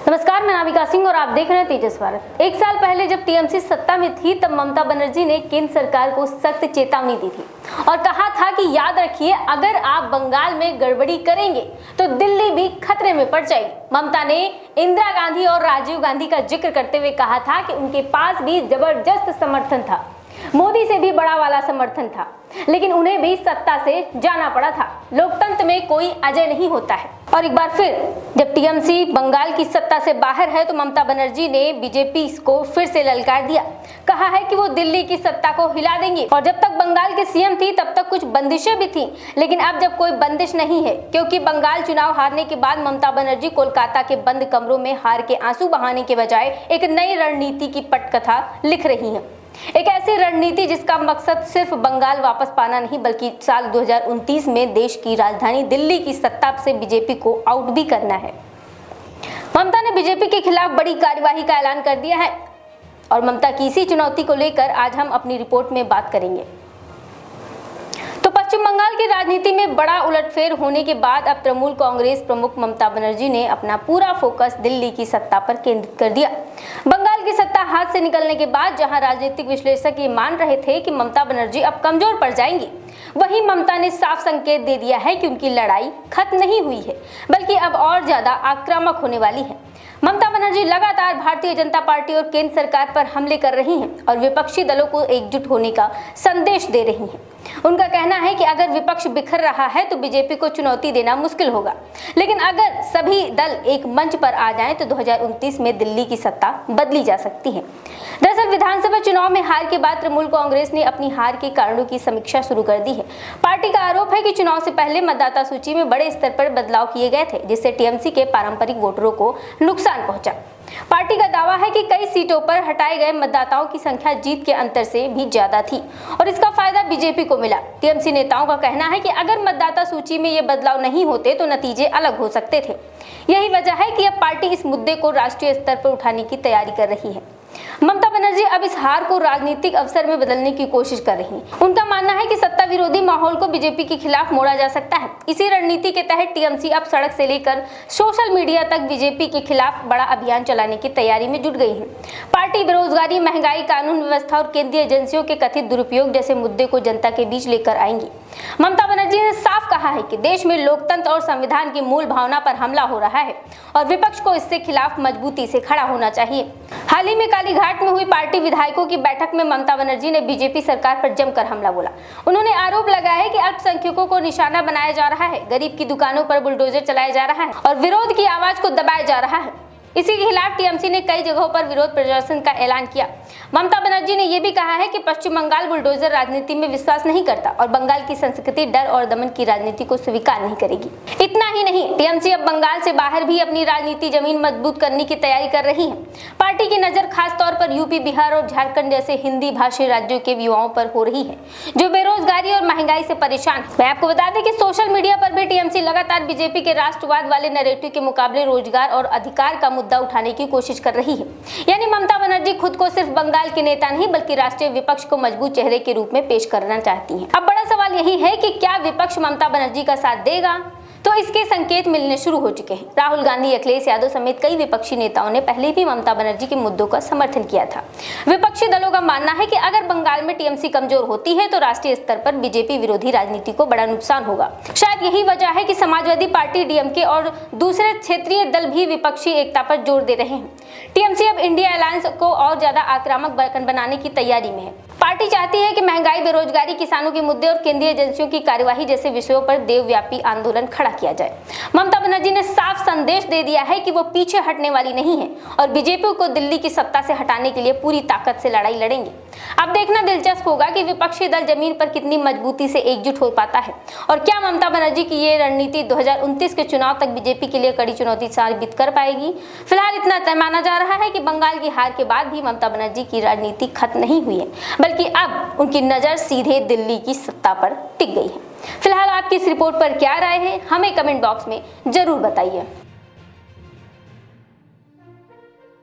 नमस्कार, मैं नाविका सिंह और आप देख रहे हैं तेजस भारत। एक साल पहले जब टीएमसी सत्ता में थी तब ममता बनर्जी ने केंद्र सरकार को सख्त चेतावनी दी थी और कहा था कि याद रखिए, अगर आप बंगाल में गड़बड़ी करेंगे तो दिल्ली भी खतरे में पड़ जाएगी। ममता ने इंदिरा गांधी और राजीव गांधी का जिक्र करते हुए कहा था कि उनके पास भी जबरदस्त समर्थन था, मोदी से भी बड़ा वाला समर्थन था, लेकिन उन्हें भी सत्ता से जाना पड़ा था। लोकतंत्र में कोई अजय नहीं होता है। और एक बार फिर जब टीएमसी बंगाल की सत्ता से बाहर है तो ममता बनर्जी ने बीजेपी को फिर से ललकार दिया। कहा है कि वो दिल्ली की सत्ता को हिला देंगी। और जब तक बंगाल के सीएम थी तब तक कुछ बंदिशें भी थी, लेकिन अब जब कोई बंदिश नहीं है, क्योंकि बंगाल चुनाव हारने के बाद ममता बनर्जी कोलकाता के बंद कमरों में हार के आंसू बहाने के बजाय एक नई रणनीति की पटकथा लिख रही है। एक ऐसी रणनीति जिसका मकसद सिर्फ बंगाल वापस पाना नहीं, बल्कि साल 2029 में देश की राजधानी दिल्ली की सत्ता से बीजेपी को आउट भी करना है। ममता ने बीजेपी के खिलाफ बड़ी कार्यवाही का ऐलान कर दिया है और ममता की इसी चुनौती को लेकर आज हम अपनी रिपोर्ट में बात करेंगे। तो पश्चिम बंगाल की राजनीति में बड़ा उलटफेर होने के बाद अब तृणमूल कांग्रेस प्रमुख ममता बनर्जी ने अपना पूरा फोकस दिल्ली की सत्ता पर केंद्रित कर दिया। बंगाल की सत्ता हाथ से निकलने के बाद जहां राजनीतिक विश्लेषक ये मान रहे थे कि ममता बनर्जी अब कमजोर पड़ जाएंगी, वहीं ममता ने साफ संकेत दे दिया है कि उनकी लड़ाई खत्म नहीं हुई है, बल्कि अब और ज्यादा आक्रामक होने वाली है। ममता बनर्जी लगातार भारतीय जनता पार्टी और केंद्र सरकार पर हमले कर रही हैं और विपक्षी दलों को एकजुट होने का संदेश दे रही हैं। उनका कहना है कि अगर विपक्ष बिखर रहा है तो बीजेपी को चुनौती देना मुश्किल होगा, लेकिन अगर सभी दल एक मंच पर आ जाएं तो 2029 में दिल्ली की सत्ता बदली जा सकती है। दरअसल विधानसभा चुनाव में हार के बाद तृणमूल कांग्रेस ने अपनी हार के कारणों की समीक्षा शुरू कर दी है। पार्टी का आरोप है कि चुनाव से पहले मतदाता सूची में बड़े स्तर पर बदलाव किए गए थे, जिससे टीएमसी के पारंपरिक वोटरों को नुकसान पहुंचा। पार्टी का दावा है कि कई सीटों पर हटाए गए मतदाताओं की संख्या जीत के अंतर से भी ज्यादा थी और इसका फायदा बीजेपी को मिला। टीएमसी नेताओं का कहना है कि अगर मतदाता सूची में ये बदलाव नहीं होते तो नतीजे अलग हो सकते थे। यही वजह है कि अब पार्टी इस मुद्दे को राष्ट्रीय स्तर पर उठाने की तैयारी कर रही है। ममता बनर्जी अब इस हार को राजनीतिक अवसर में बदलने की कोशिश कर रही हैं। उनका मानना है कि सत्ता विरोधी माहौल को बीजेपी के खिलाफ मोड़ा जा सकता है। इसी रणनीति के तहत टीएमसी अब सड़क से लेकर सोशल मीडिया तक बीजेपी के खिलाफ बड़ा अभियान चलाने की तैयारी में जुट गई है। पार्टी बेरोजगारी, महंगाई, कानून व्यवस्था और केंद्रीय एजेंसियों के कथित दुरुपयोग जैसे मुद्दे को जनता के बीच लेकर आएंगी। ममता बनर्जी ने साफ कहा है कि देश में लोकतंत्र और संविधान की मूल भावना पर हमला हो रहा है और विपक्ष को इससे खिलाफ मजबूती से खड़ा होना चाहिए। हाल ही में कालीघाट में हुई पार्टी विधायकों की बैठक में ममता बनर्जी ने बीजेपी सरकार पर जमकर हमला बोला। उन्होंने आरोप लगाया है कि अल्पसंख्यकों को निशाना बनाया जा रहा है, गरीब की दुकानों पर बुलडोजर चलाया जा रहा है और विरोध की आवाज को दबाया जा रहा है। इसी के खिलाफ टीएमसी ने कई जगहों पर विरोध प्रदर्शन का ऐलान किया। ममता बनर्जी ने यह भी कहा है कि पश्चिम बंगाल बुलडोजर राजनीति में विश्वास नहीं करता और बंगाल की संस्कृति डर और दमन की राजनीति को स्वीकार नहीं करेगी। इतना ही नहीं, टीएमसी अब बंगाल से बाहर भी अपनी राजनीति जमीन मजबूत करने की तैयारी कर रही है। पार्टी की नजर खास तौर पर यूपी, बिहार और झारखंड जैसे हिंदी भाषी राज्यों के युवाओं पर हो रही है, जो बेरोजगारी और महंगाई से परेशान है। मैं आपको बता दें कि सोशल मीडिया पर भी टीएमसी लगातार बीजेपी के राष्ट्रवाद वाले नैरेटिव के मुकाबले रोजगार और अधिकार का मुद्दा उठाने की कोशिश कर रही है। यानी ममता बनर्जी खुद को सिर्फ बंगाल के नेता नहीं बल्कि राष्ट्रीय विपक्ष को मजबूत चेहरे के रूप में पेश करना चाहती हैं। अब बड़ा सवाल यही है कि क्या विपक्ष ममता बनर्जी का साथ देगा? तो इसके संकेत मिलने शुरू हो चुके हैं। राहुल गांधी, अखिलेश यादव समेत कई विपक्षी नेताओं ने पहले भी ममता बनर्जी के मुद्दों का समर्थन किया था। विपक्षी दलों का मानना है कि अगर बंगाल में टीएमसी कमजोर होती है तो राष्ट्रीय स्तर पर बीजेपी विरोधी राजनीति को बड़ा नुकसान होगा। शायद यही वजह है कि समाजवादी पार्टी, डीएमके और दूसरे क्षेत्रीय दल भी विपक्षी एकता पर जोर दे रहे हैं। टीएमसी अब इंडिया अलायंस को और ज्यादा आक्रामक बनाने की तैयारी में है। पार्टी चाहती है कि महंगाई, बेरोजगारी, किसानों के मुद्दे और केंद्रीय एजेंसियों की कार्यवाही जैसे विषयों पर देशव्यापी आंदोलन खड़ा किया जाए। ममता बनर्जी ने साफ संदेश दे दिया है कि वो पीछे हटने वाली नहीं है और बीजेपी को दिल्ली की सत्ता से हटाने के लिए पूरी ताकत से लड़ाई लड़ेंगे। अब देखना दिलचस्प होगा कि विपक्षी दल जमीन पर कितनी मजबूती से एकजुट हो पाता है और क्या ममता बनर्जी की ये रणनीति 2029 के चुनाव तक बीजेपी के लिए कड़ी चुनौती साबित कर पाएगी। फिलहाल इतना तय माना जा रहा है कि बंगाल की हार के बाद भी ममता बनर्जी की राजनीति खत्म नहीं हुई है, बल्कि अब उनकी नजर सीधे दिल्ली की सत्ता पर टिक गई है। फिलहाल आपकी इस रिपोर्ट पर क्या राय है, हमें कमेंट बॉक्स में जरूर बताइए।